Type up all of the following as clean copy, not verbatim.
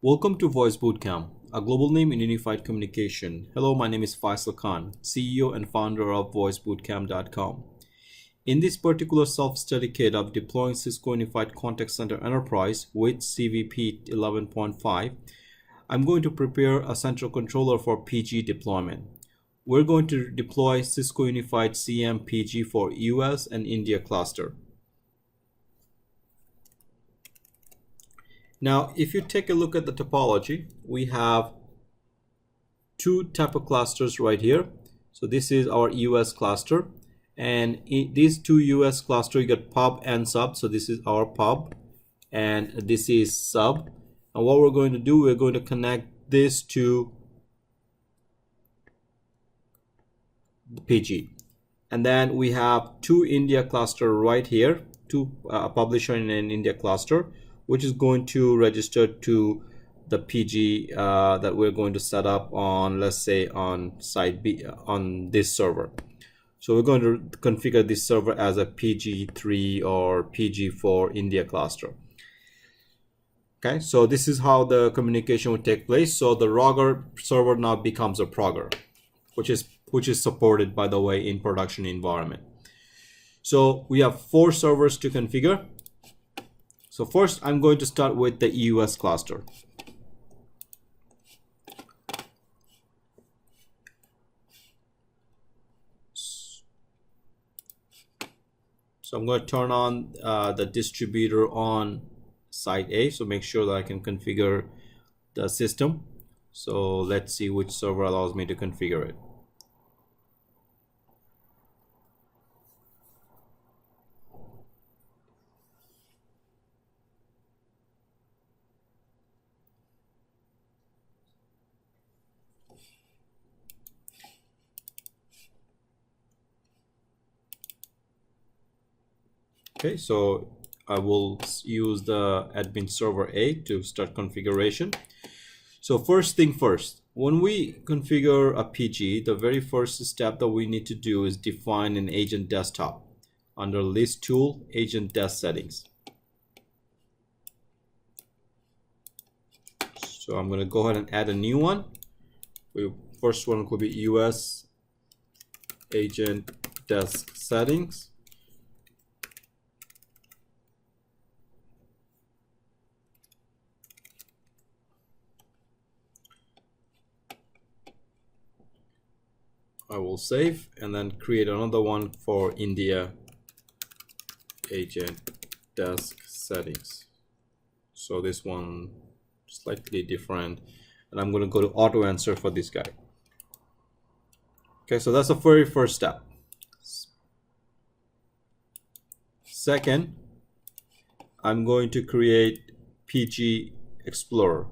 Welcome to Voice Bootcamp, a global name in unified communication. Hello, my name is Faisal Khan, CEO and founder of voicebootcamp.com. In this particular self-study kit of deploying Cisco Unified Contact Center Enterprise with CVP 11.5, I'm going to prepare a central controller for PG deployment. We're going to deploy Cisco Unified CM PG for US and India cluster. Now, if you take a look at the topology, we have two type of clusters right here. So this is our US cluster, and in these two US cluster, you get pub and sub. So this is our pub and this is sub. And what we're going to do, we're going to connect this to the PG. And then we have two India cluster right here, two publisher in an India cluster, which is going to register to the PG that we're going to set up on, let's say, on site B on this server. So we're going to configure this server as a PG3 or PG4 India cluster. Okay, so this is how the communication would take place. So the Rogger server now becomes a Progger, which is supported, by the way, in production environment. So we have 4 servers to configure. So first, I'm going to start with the EUS cluster. So I'm going to turn on the distributor on site A. So make sure that I can configure the system. So let's see which server allows me to configure it. Okay, so I will use the admin server A to start configuration. So first thing first, when we configure a PG, the very first step that we need to do is define an agent desktop under list tool, agent desk settings. So I'm going to go ahead and add a new one. First one could be US agent desk settings. I will save and then create another one for India agent desk settings. So this one slightly different, and I'm going to go to auto answer for this guy. Okay, so that's the very first step. Second, I'm going to create PG Explorer.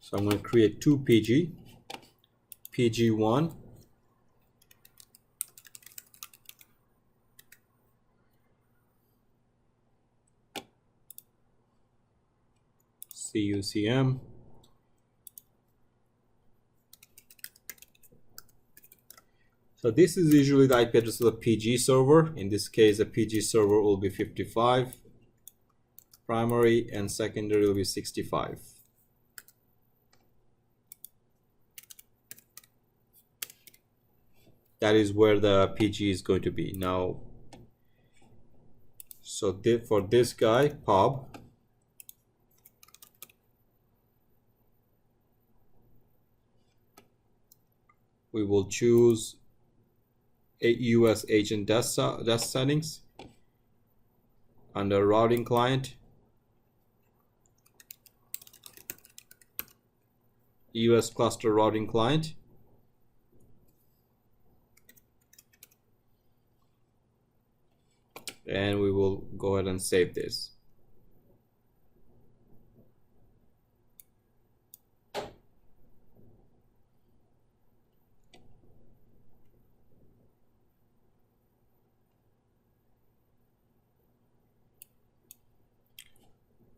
So I'm going to create two PG, PG1, CUCM, so this is usually the IP address of the PG server. In this case, the PG server will be 55, primary, and secondary will be 65. That is where the PG is going to be. Now, so for this guy, pub, we will choose a US agent desk settings under routing client, US cluster routing client. And we will go ahead and save this.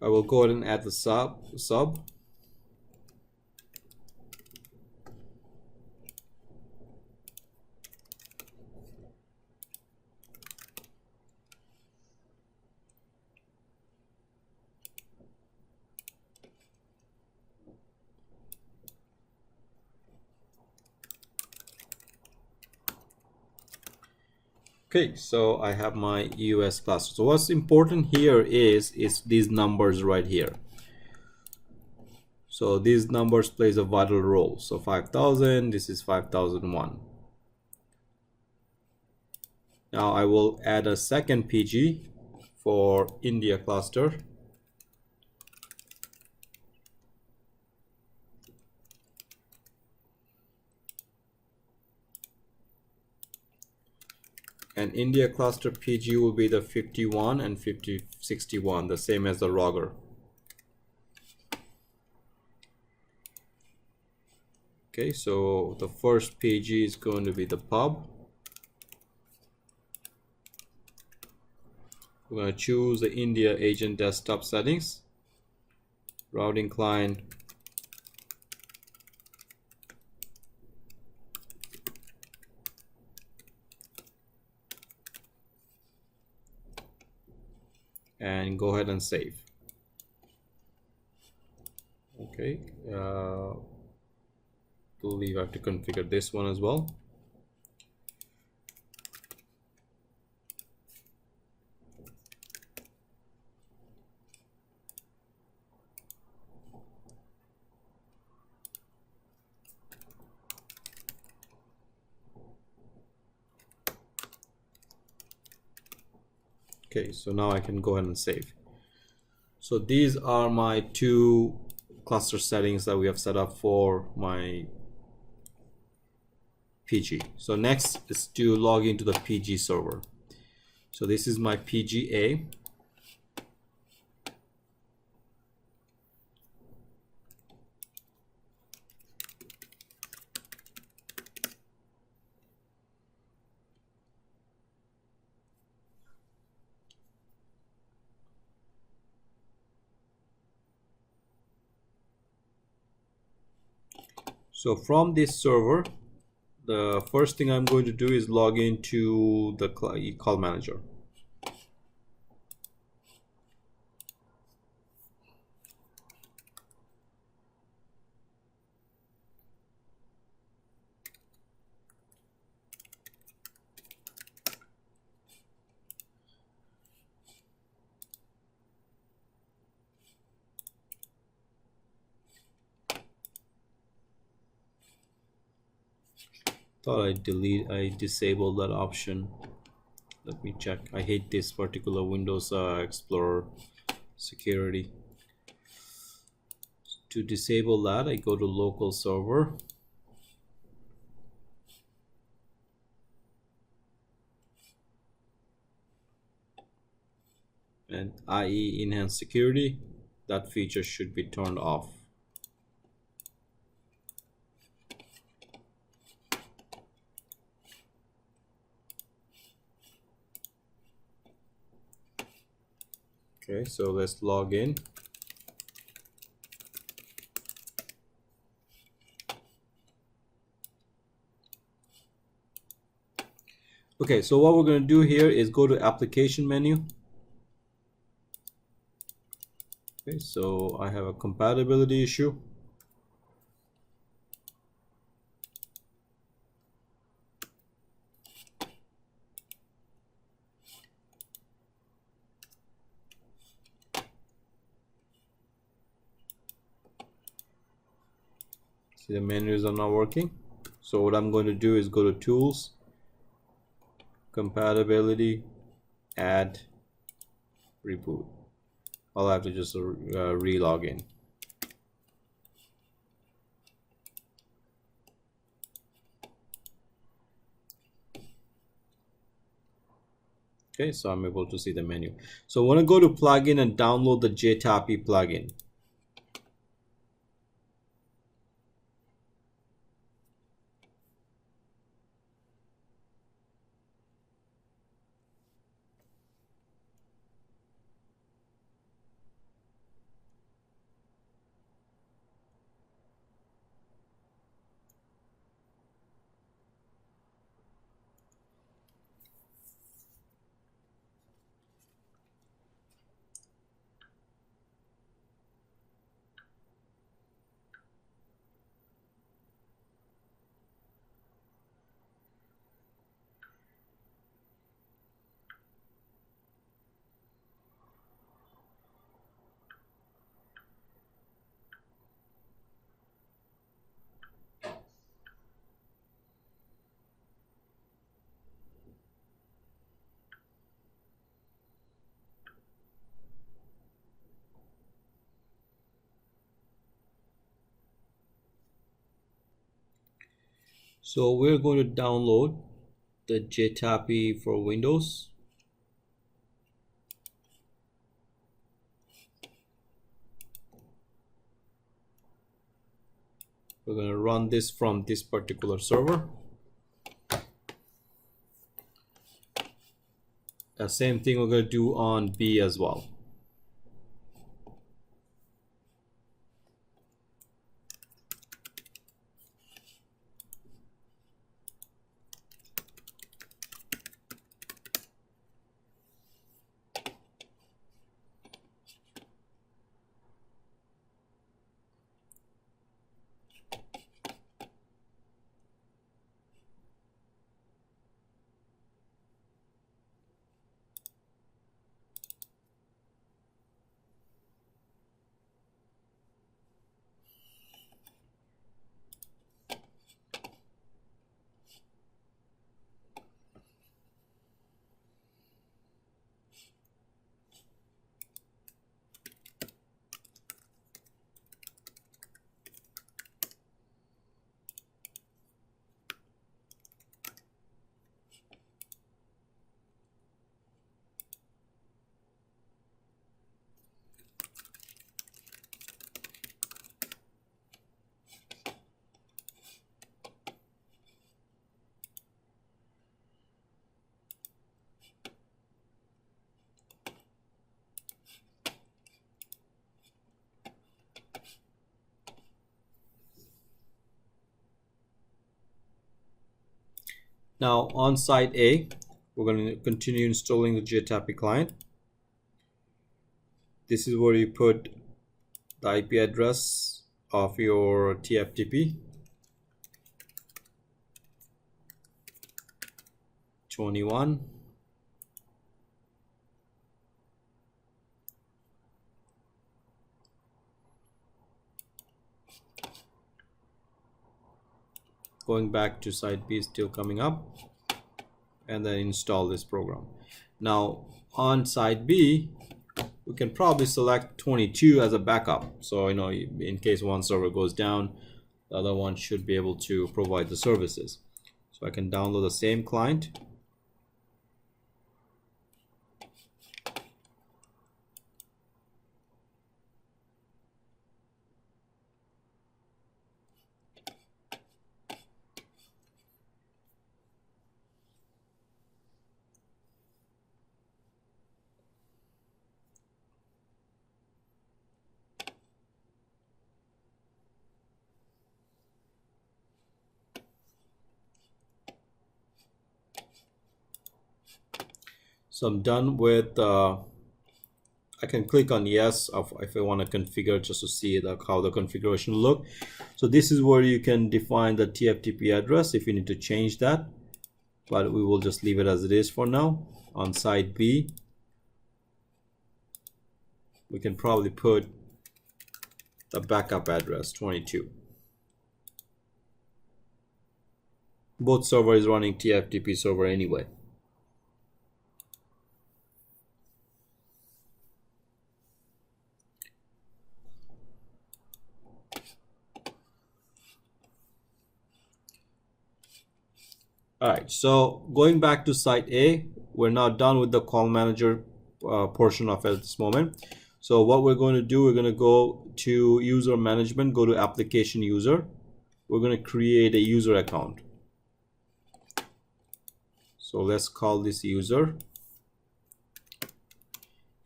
I will go ahead and add the sub. Okay, so I have my US cluster. So what's important here is these numbers right here. So these numbers plays a vital role. So 5,000, this is 5,001. Now I will add a second PG for India cluster. And India cluster PG will be the 51 and 5061, the same as the Roger. Okay, so the first PG is going to be the pub. We're going to choose the India agent desktop settings, routing client, and go ahead and save. Okay, believe I have to configure this one as well. Okay, so now I can go ahead and save. So these are my two cluster settings that we have set up for my PG. So next is to log into the PG server. So this is my PGA. So from this server, the first thing I'm going to do is log into the call manager. Thought I disabled that option. Let me check. I hate this particular Windows Explorer security. To disable that, I go to local server. And IE enhanced security, that feature should be turned off. Okay, so let's log in. Okay, so what we're going to do here is go to application menu. Okay, so I have a compatibility issue. See, the menus are not working. So what I'm going to do is go to tools, compatibility, add, reboot. I'll have to just re-log in. Okay, so I'm able to see the menu. So I want to go to plugin and download the JTAPI plugin. So we're going to download the JTAPI for Windows. We're going to run this from this particular server. The same thing we're going to do on B as well. Now on site A, we're going to continue installing the JTAPI client. This is where you put the IP address of your TFTP. 21. Going back to site B is still coming up, and then install this program. Now on site B, we can probably select 22 as a backup. So in case one server goes down, the other one should be able to provide the services. So I can download the same client. So I'm done with, I can click on yes if I want to configure just to see how the configuration look. So this is where you can define the TFTP address if you need to change that, but we will just leave it as it is for now. On site B, we can probably put the backup address 22. Both server is running TFTP server anyway. All right, so going back to site A, we're now done with the call manager portion of it at this moment. So what we're going to do, we're going to go to user management, go to application user. We're going to create a user account. So let's call this user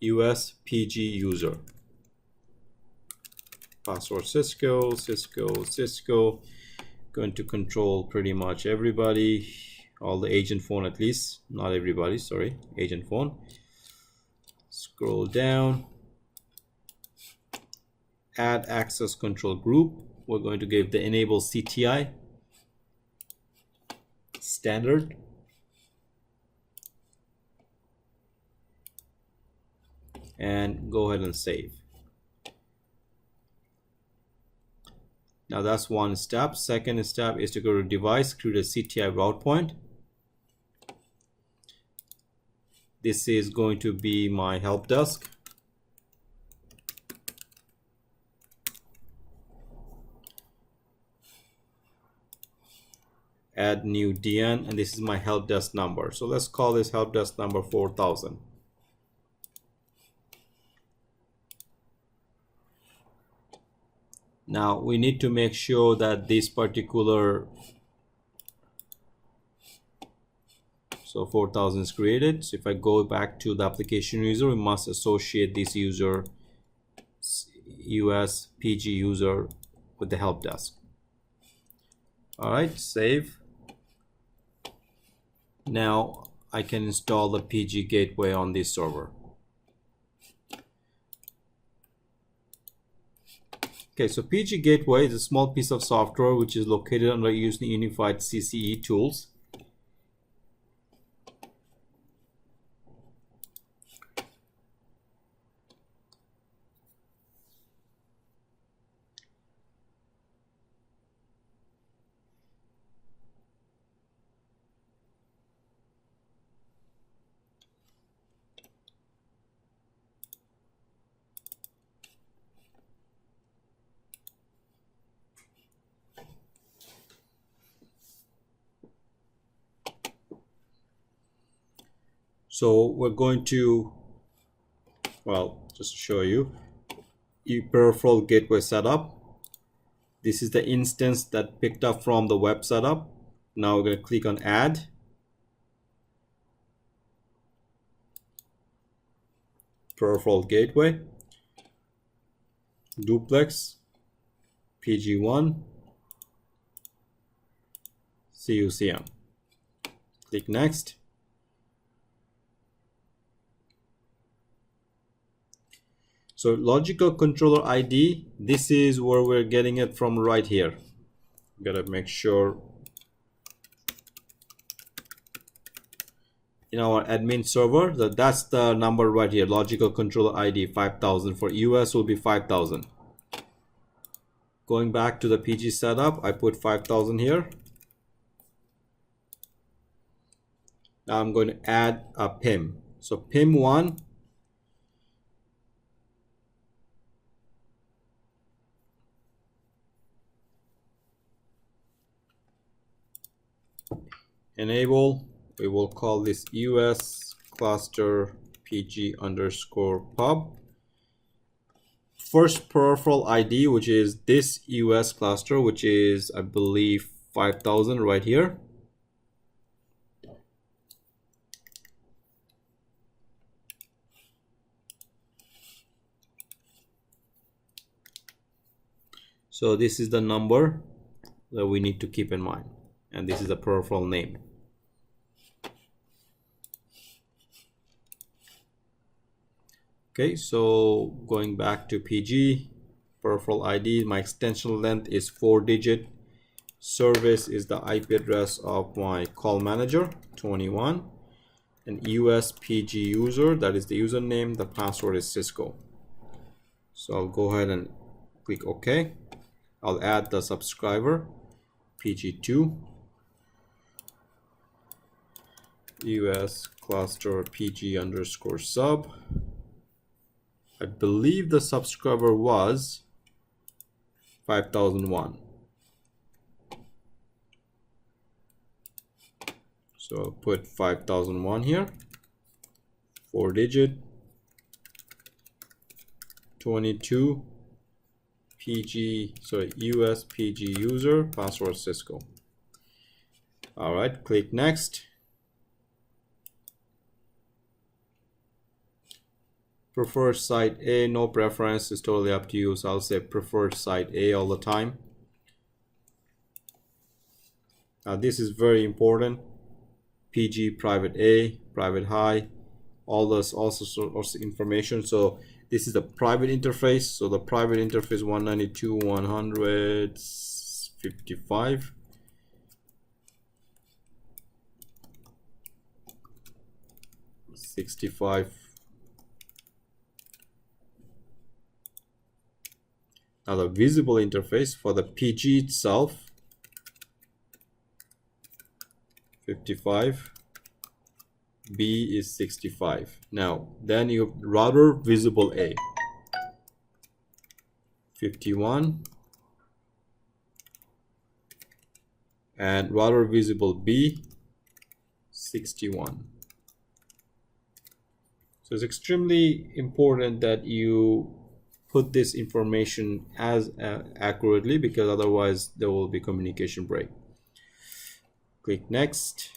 USPG user. Password Cisco, Cisco, Cisco. Going to control pretty much everybody, all the agent phone at least, not everybody, sorry, agent phone. Scroll down, add access control group. We're going to give the enable CTI standard. And go ahead and save. Now that's one step. Second step is to go to device, create a CTI route point. This is going to be my help desk. add new DN, and this is my help desk number. So let's call this help desk number 4000. Now we need to make sure that this particular, so 4000 is created. So if I go back to the application user, we must associate this user, US PG user, with the help desk. All right, save. Now I can install the PG gateway on this server. Okay, so PG gateway is a small piece of software which is located under unified CCE tools. So we're going to, well, just to show you, peripheral gateway setup. This is the instance that picked up from the web setup. Now we're going to click on add. Peripheral gateway, duplex, PG1, CUCM. Click next. So logical controller ID, this is where we're getting it from right here. Gotta make sure in our admin server that's the number right here, logical controller ID 5000. For US will be 5000. Going back to the PG setup, I put 5000 here. Now I'm going to add a PIM. So PIM1, enable, we will call this US cluster PG underscore pub. First peripheral ID, which is this US cluster, which is, I believe, 5000 right here. So this is the number that we need to keep in mind, and this is the peripheral name. Okay, so going back to PG, peripheral ID, my extension length is 4-digit. Service is the IP address of my call manager, 21. And US PG user, that is the username, the password is Cisco. So I'll go ahead and click OK. I'll add the subscriber, PG2, US cluster PG underscore sub. I believe the subscriber was 5001. So I'll put 5001 here, 4-digit, 22, PG, sorry, US PG user, password Cisco. All right, click next. Preferred site A, no preference, is totally up to you. So I'll say preferred site A all the time. Now this is very important. PG private A, private high, all this also information. So this is the private interface. So the private interface 192.155. Now the visible interface for the PG itself, 55. B is 65. Now then you router visible A, 51. and router visible B 61. So it's extremely important that you put this information as accurately, because otherwise there will be communication break. Click next.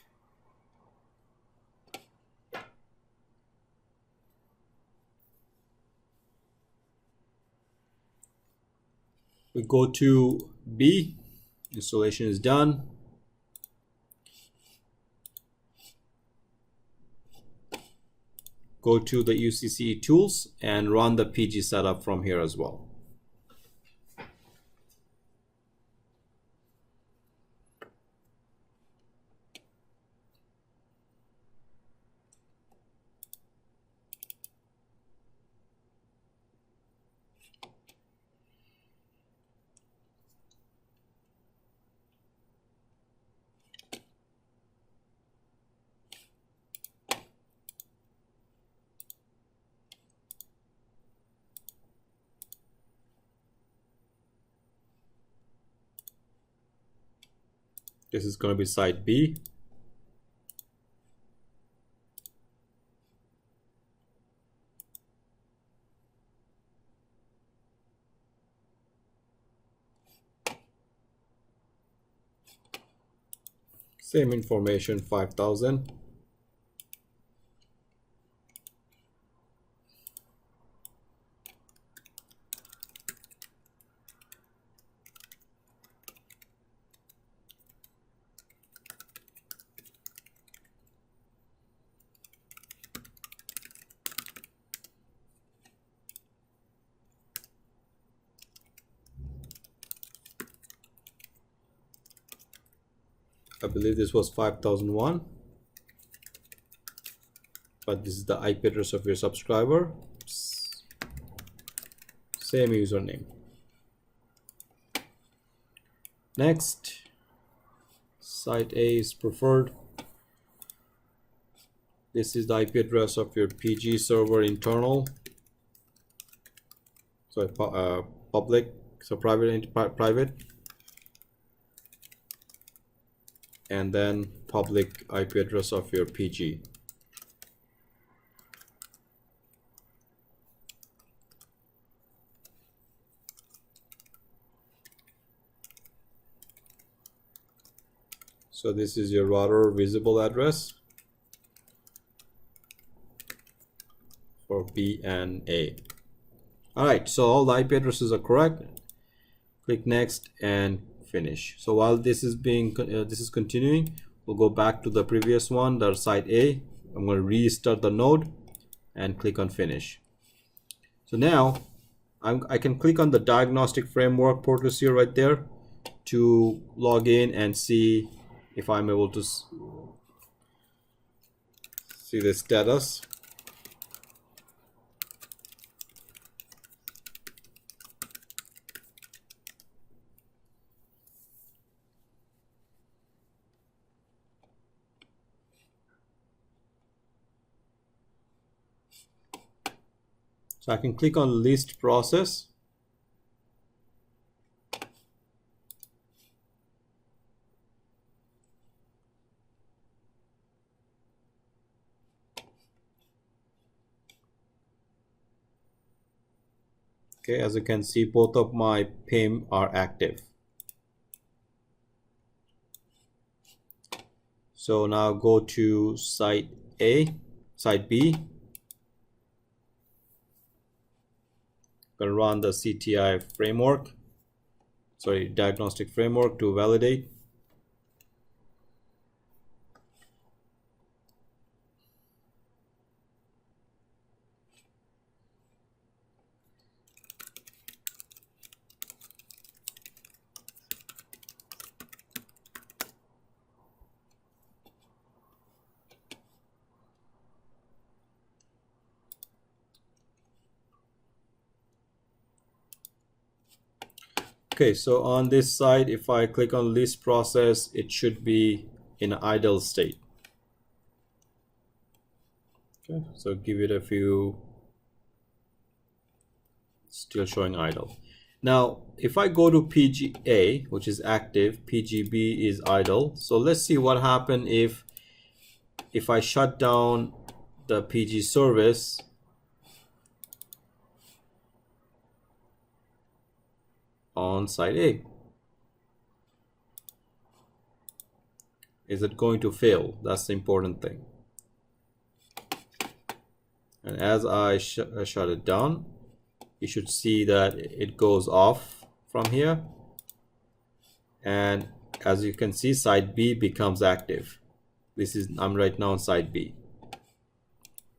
We go to B, installation is done. Go to the UCCE tools and run the PG setup from here as well. This is going to be site B. Same information, 5,000. I believe this was 5001, but this is the IP address of your subscriber. Same username. Next, site A is preferred. This is the IP address of your PG server internal. So public, so private, and then public IP address of your PG. So this is your router visible address for B and A. Alright, so all the IP addresses are correct. Click next and finish. So while this is continuing, we'll go back to the previous one, the site A. I'm going to restart the node and click on finish. So now I can click on the diagnostic framework portals here right there to log in and see if I'm able to see the status. So I can click on list process. Okay, as you can see, both of my PIM are active. So now go to site A, site B. Gonna run the CTI framework, diagnostic framework to validate. Okay, so on this side, if I click on list process, it should be in idle state. Okay, so give it a few, still showing idle. Now, if I go to PGA, which is active, PGB is idle. So let's see what happens if I shut down the PG service on site A. Is it going to fail? That's the important thing. And as I shut it down, you should see that it goes off from here. And as you can see, site B becomes active. I'm right now on site B.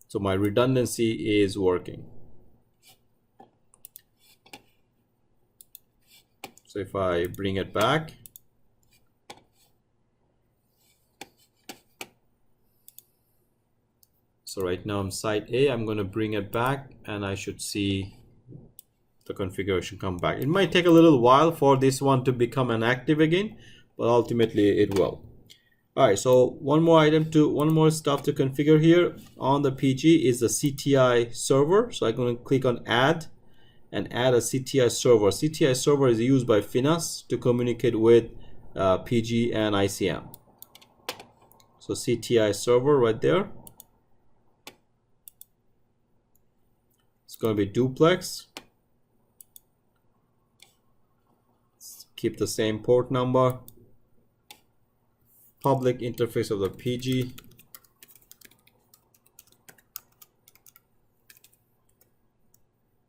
So my redundancy is working. So if I bring it back, so right now I'm site A, I'm going to bring it back and I should see the configuration come back. It might take a little while for this one to become an active again, but ultimately it will. All right, so one more stuff to configure here on the PG is the CTI server. So I'm going to click on add and add a CTI server. CTI server is used by Finas to communicate with PG and ICM. So CTI server right there. It's going to be duplex. Keep the same port number. Public interface of the PG.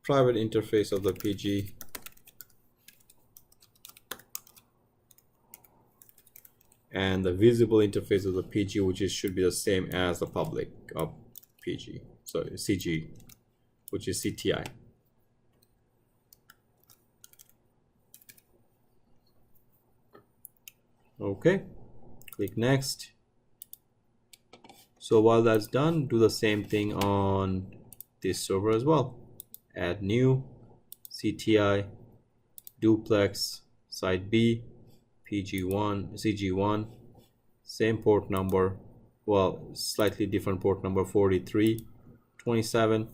Private interface of the PG. And the visible interface of the PG, which should be the same as the public of PG. So CG, which is CTI. Okay, click next. So while that's done, do the same thing on this server as well. Add new, CTI, duplex, site B, PG1, CG1, same port number, well, slightly different port number, 4327.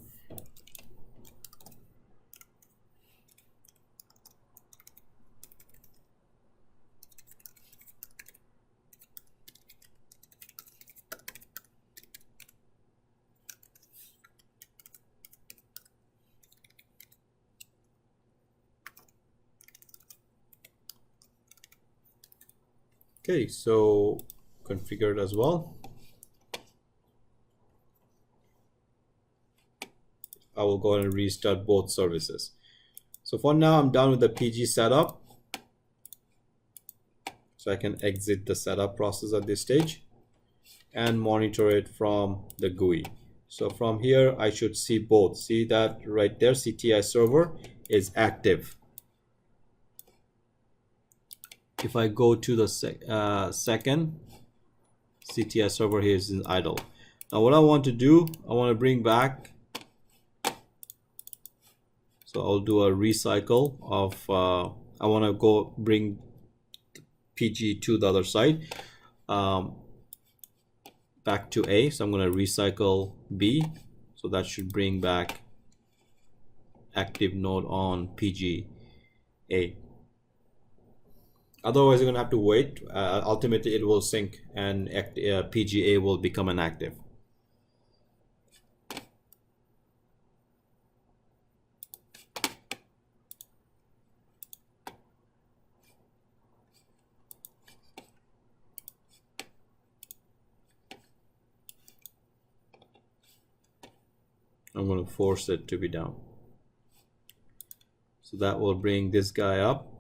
Okay, so configured as well. I will go ahead and restart both services. So for now, I'm done with the PG setup. So I can exit the setup process at this stage and monitor it from the GUI. So from here, I should see both. See that right there, CTI server is active. If I go to the second, CTI server here is in idle. Now what I want to do, I want to bring back, so I'll do a recycle of, I want to go bring PG to the other side, back to A. So I'm going to recycle B. So that should bring back active node on PG A. Otherwise, you're going to have to wait. Ultimately, it will sync and PGA will become an active. I'm going to force it to be down. So that will bring this guy up.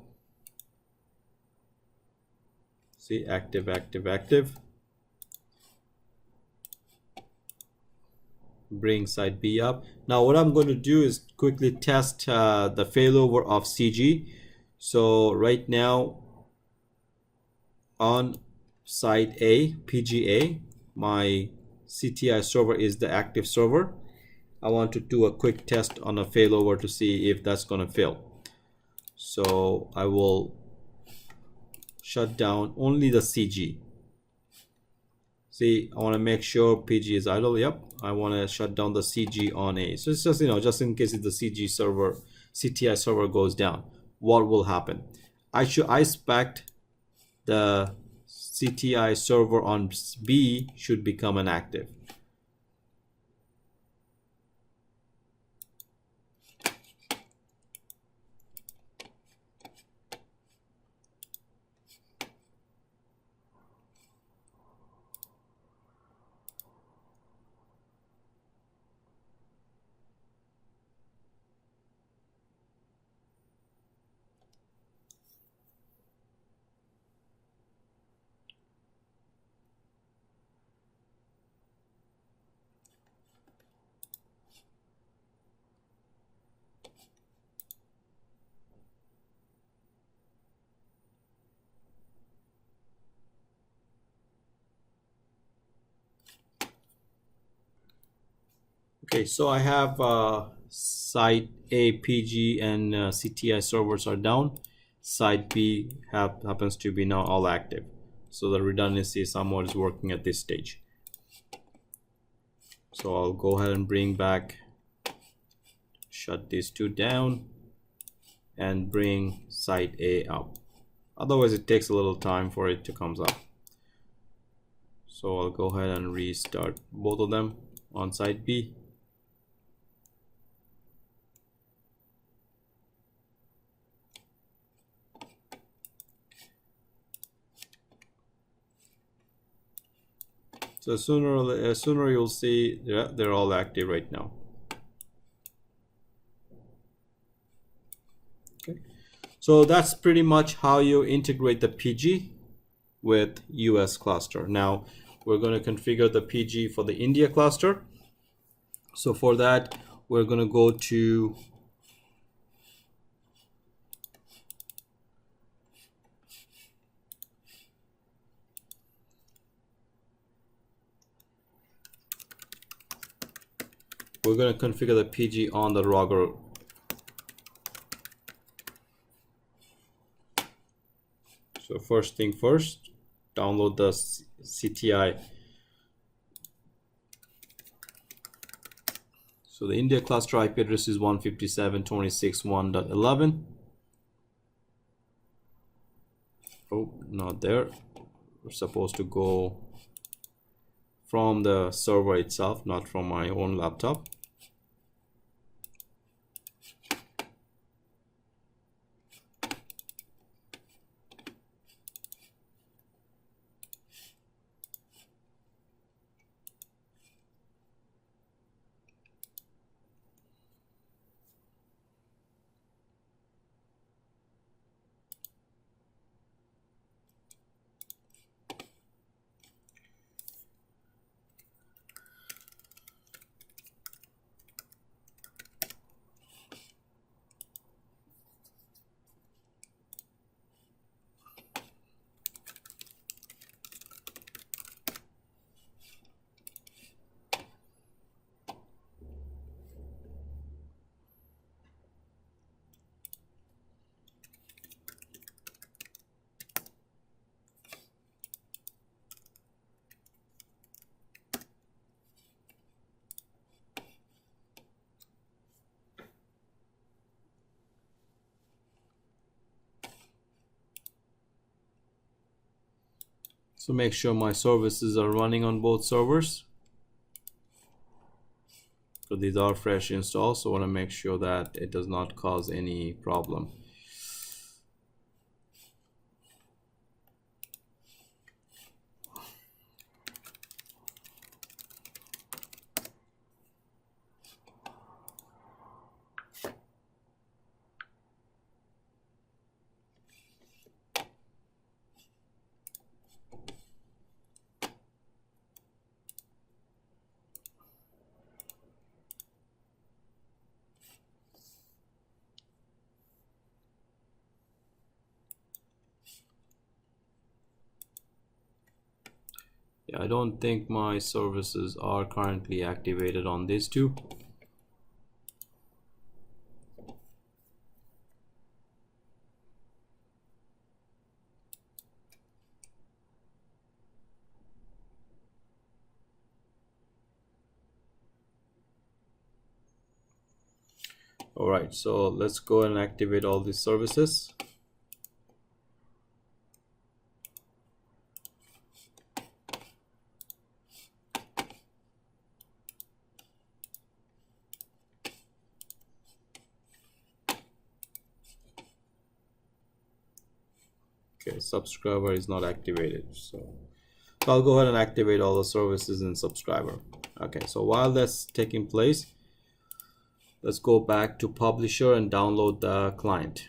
See, active, active, active. Bring site B up. Now what I'm going to do is quickly test the failover of CG. So right now on site A, PGA, my CTI server is the active server. I want to do a quick test on a failover to see if that's going to fail. So I will shut down only the CG. See, I want to make sure PG is idle. Yep, I want to shut down the CG on A. So it's just, just in case if the CG server, CTI server goes down. what will happen? I expect the CTI server on B should become inactive. Okay, so I have site A, PG, and CTI servers are down. Site B happens to be now all active. So the redundancy somewhat is working at this stage. So I'll go ahead and bring back, shut these two down, and bring site A up. Otherwise, it takes a little time for it to come up. So I'll go ahead and restart both of them on site B. So sooner you'll see they're all active right now. Okay, so that's pretty much how you integrate the PG with US cluster. Now we're going to configure the PG for the India cluster. So for that, we're going to go to configure the PG on the Roger. So first thing first, download the CTI. So the India cluster IP address is 157.26.1.11. Oh, not there. We're supposed to go from the server itself, not from my own laptop. So make sure my services are running on both servers. So these are fresh installs, so I want to make sure that it does not cause any problem. Yeah, I don't think my services are currently activated on these two. All right, so let's go and activate all these services. Okay, subscriber is not activated, so I'll go ahead and activate all the services in subscriber. Okay, so while that's taking place, let's go back to publisher and download the client.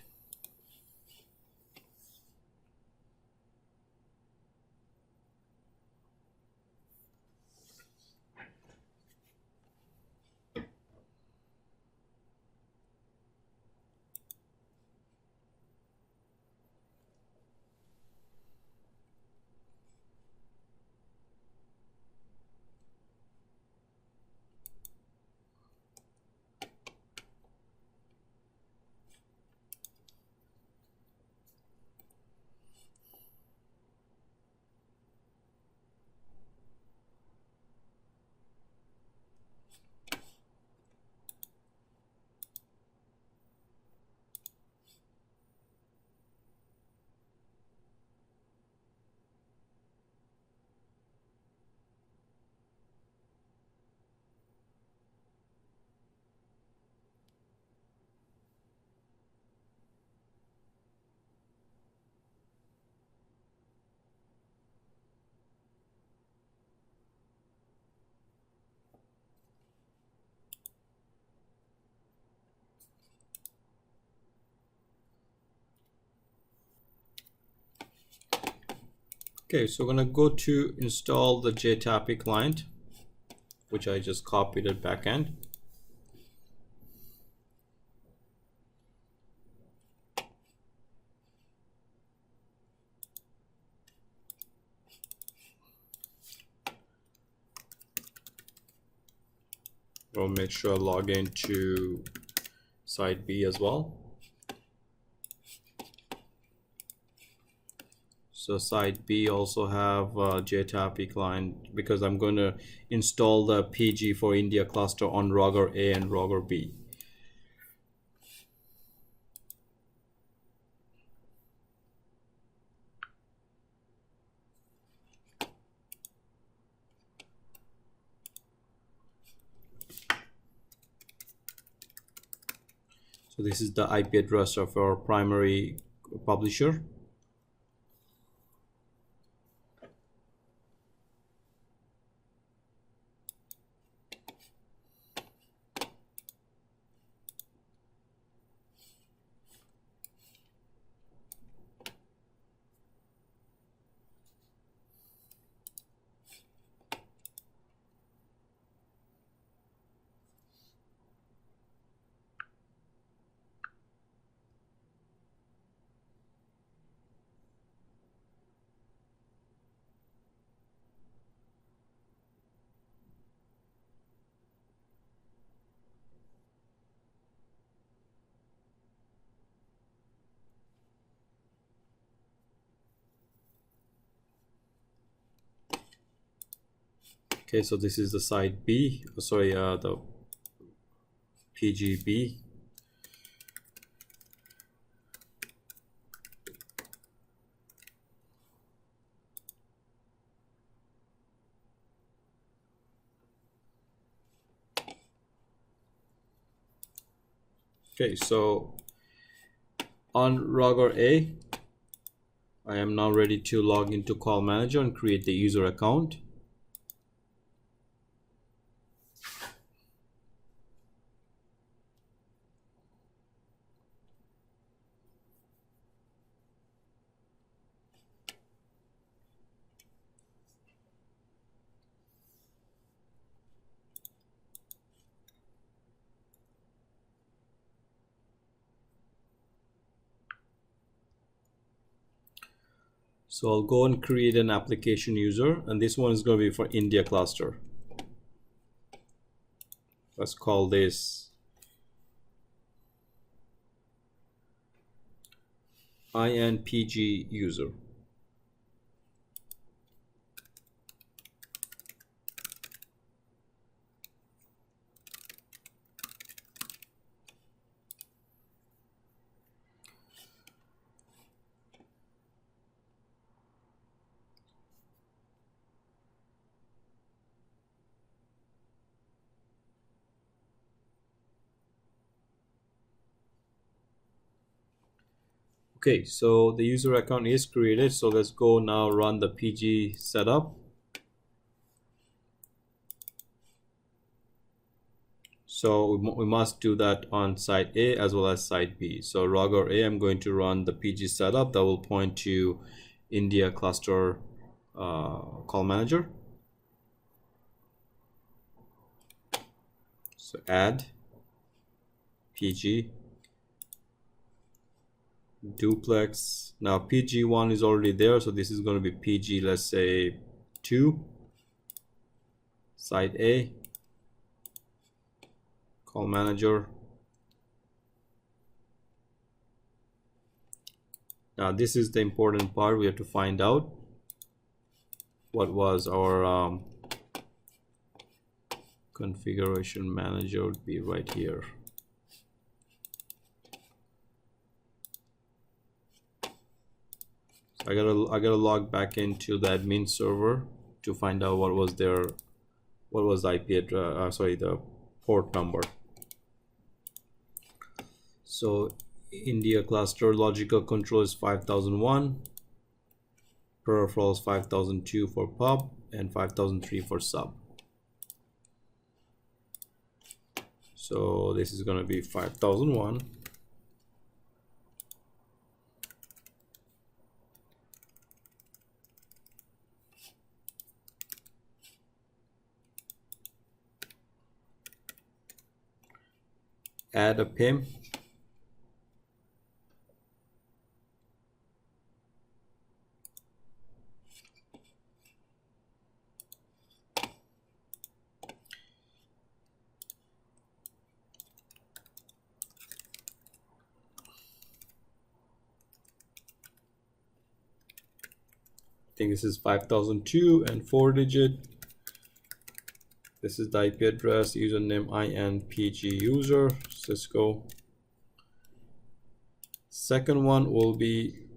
Okay, so we're gonna go to install the JTAPI client, which I just copied at backend. We'll make sure I log into site B as well. So site B also have JTAPI client because I'm going to install the PG for India cluster on Rogger A and Rogger B. So this is the IP address of our primary publisher. Okay, so this is the site B, sorry, the PGB. Okay, so on Rogger A, I am now ready to log into Call Manager and create the user account. So I'll go and create an application user, and this one is going to be for India cluster. Let's call this INPG user. Okay, so the user account is created. So let's go now run the PG setup. So we must do that on site A as well as site B. So Rogger A, I'm going to run the PG setup that will point to India cluster call manager. So add PG duplex. Now PG1 is already there, so this is going to be PG, let's say 2, site A, call manager. Now this is the important part. We have to find out what was our configuration manager would be right here. So I gotta log back into the admin server to find out what was the IP address, sorry, the port number. So India cluster logical control is 5001, peripherals 5002 for pub and 5003 for sub. So this is going to be 5001. Add a PIM. I think this is 5002 and 4-digit. This is the IP address, username INPG user, Cisco. Second one will be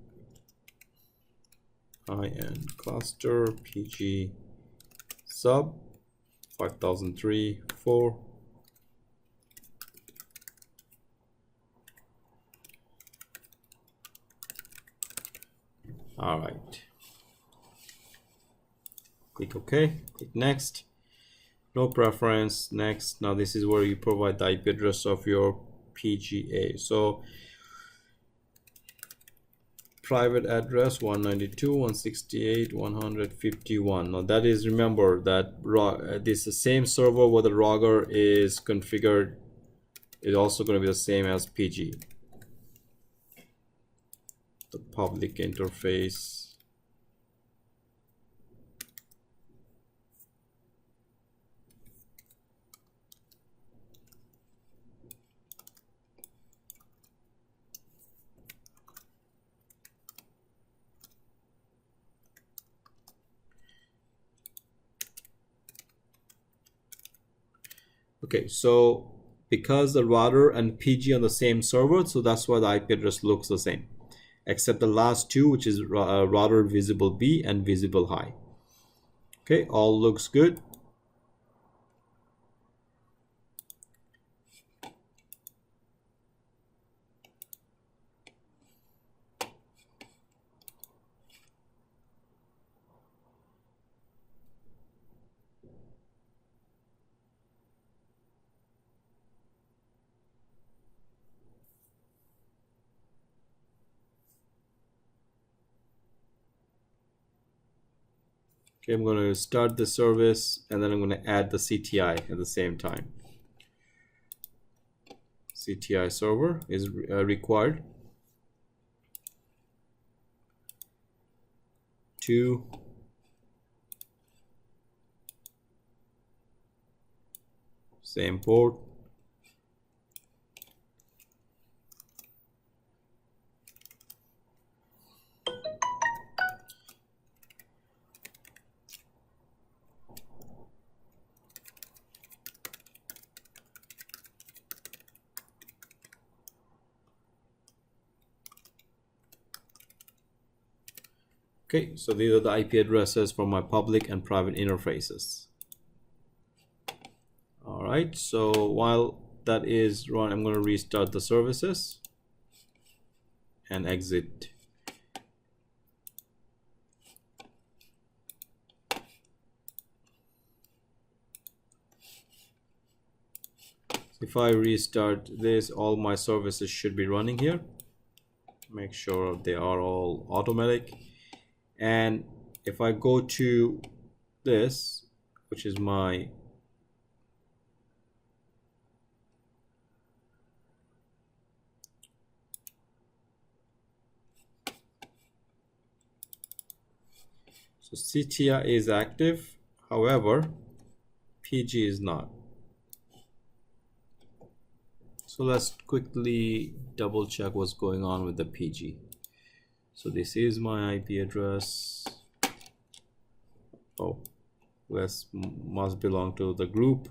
IN cluster PG sub 5003 4. All right. Click OK, click next. No preference, next. Now this is where you provide the IP address of your PGA. So private address 192.168.151. Now that is, remember that this is the same server where the Rogger is configured is also going to be the same as PG. The public interface. Okay, so because the router and PG on the same server, so that's why the IP address looks the same, except the last two, which is router visible B and visible high. Okay, all looks good. Okay, I'm going to start the service and then I'm going to add the CTI at the same time. CTI server is required. 2 same port. Okay, so these are the IP addresses for my public and private interfaces. All right, so while that is run, I'm going to restart the services and exit. If I restart this, all my services should be running here. Make sure they are all automatic. And if I go to this, which is my so CTI is active, however PG is not. So let's quickly double check what's going on with the PG. So this is my IP address. Oh, this must belong to the group.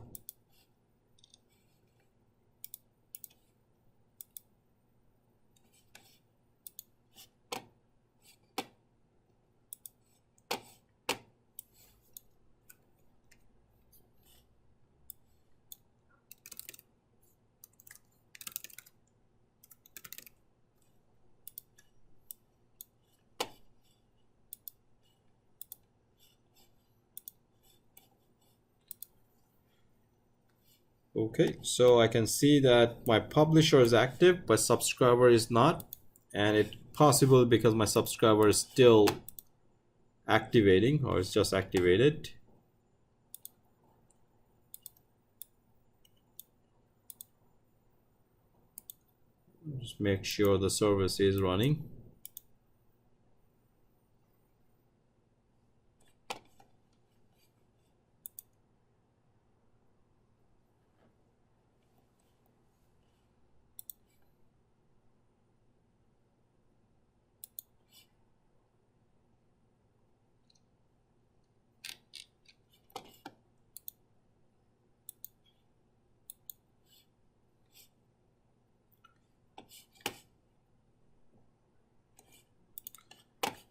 Okay, so I can see that my publisher is active, but subscriber is not, and it's possible because my subscriber is still activating, or it's just activated. Just make sure the service is running.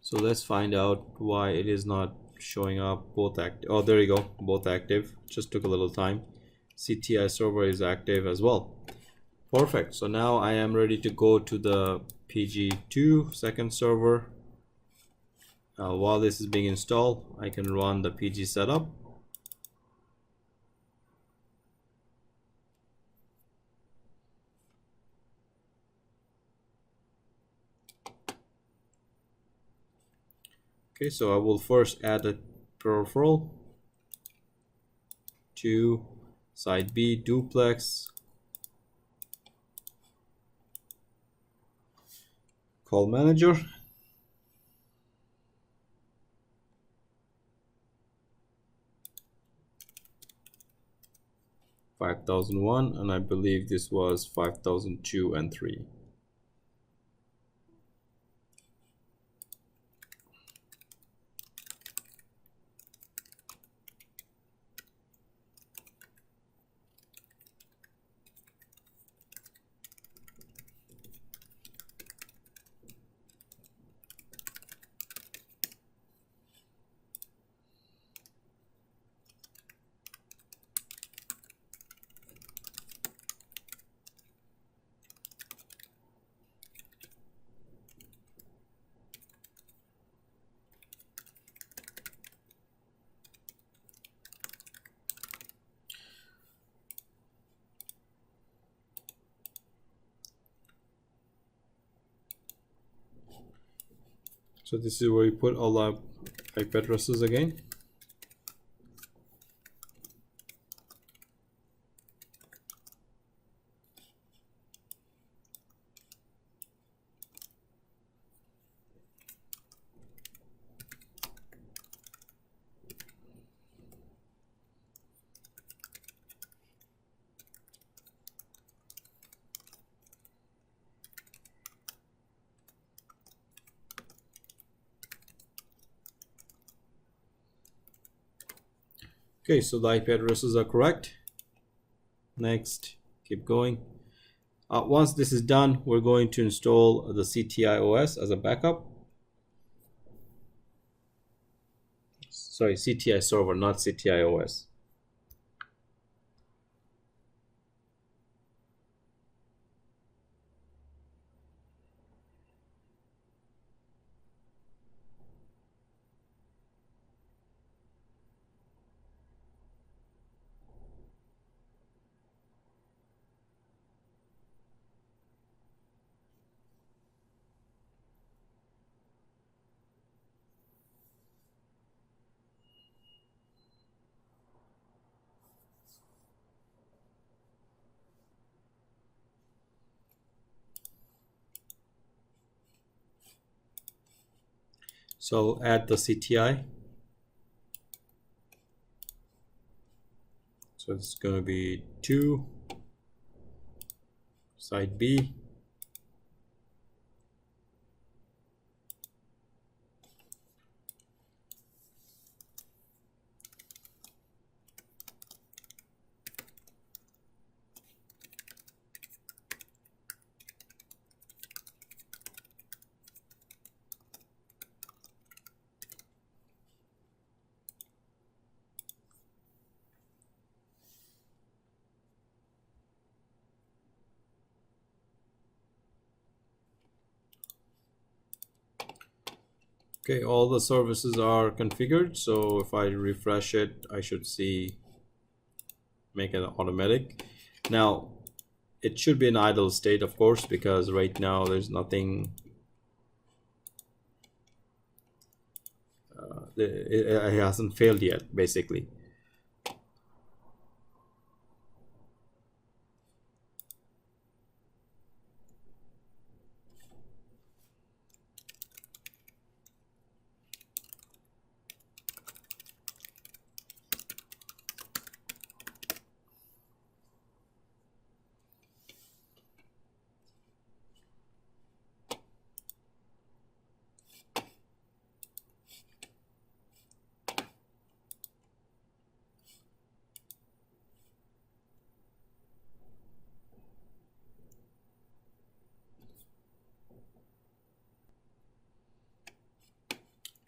So let's find out why it is not showing up both active. Oh, there you go, both active. Just took a little time. CTI server is active as well. Perfect. So now I am ready to go to the PG2 second server. While this is being installed, I can run the PG setup. Okay, so I will first add a peripheral to side B duplex, call manager, (5001), and I believe this was 5002 and 3. So this is where you put all the IP addresses again. Okay, so the IP addresses are correct. Next, keep going. Once this is done, we're going to install the CTI OS as a backup. Sorry, CTI server, not CTI OS. So add the CTI. So it's going to be 2 side B. Okay, all the services are configured. So if I refresh it, I should see make it automatic. Now it should be an idle state, of course, because right now there's nothing. It hasn't failed yet, basically.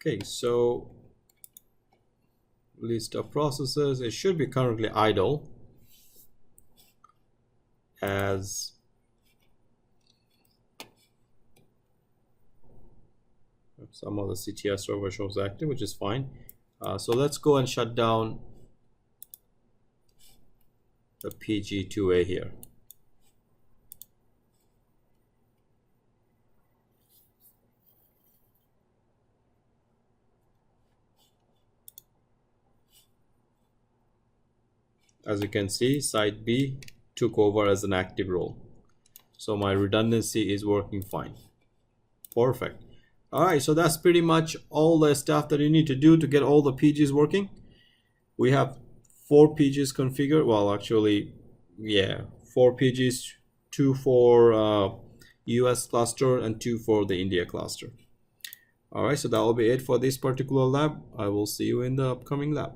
Okay, so list of processes, it should be currently idle as some of the CTS server shows active, which is fine. So let's go and shut down the PG2A here. As you can see, site B took over as an active role. So my redundancy is working fine. Perfect. All right, so that's pretty much all the stuff that you need to do to get all the PGs working. We have 4 PGs configured. Well, actually, yeah, 4 PGs, 2 for US cluster and 2 for the India cluster. All right, so that will be it for this particular lab. I will see you in the upcoming lab.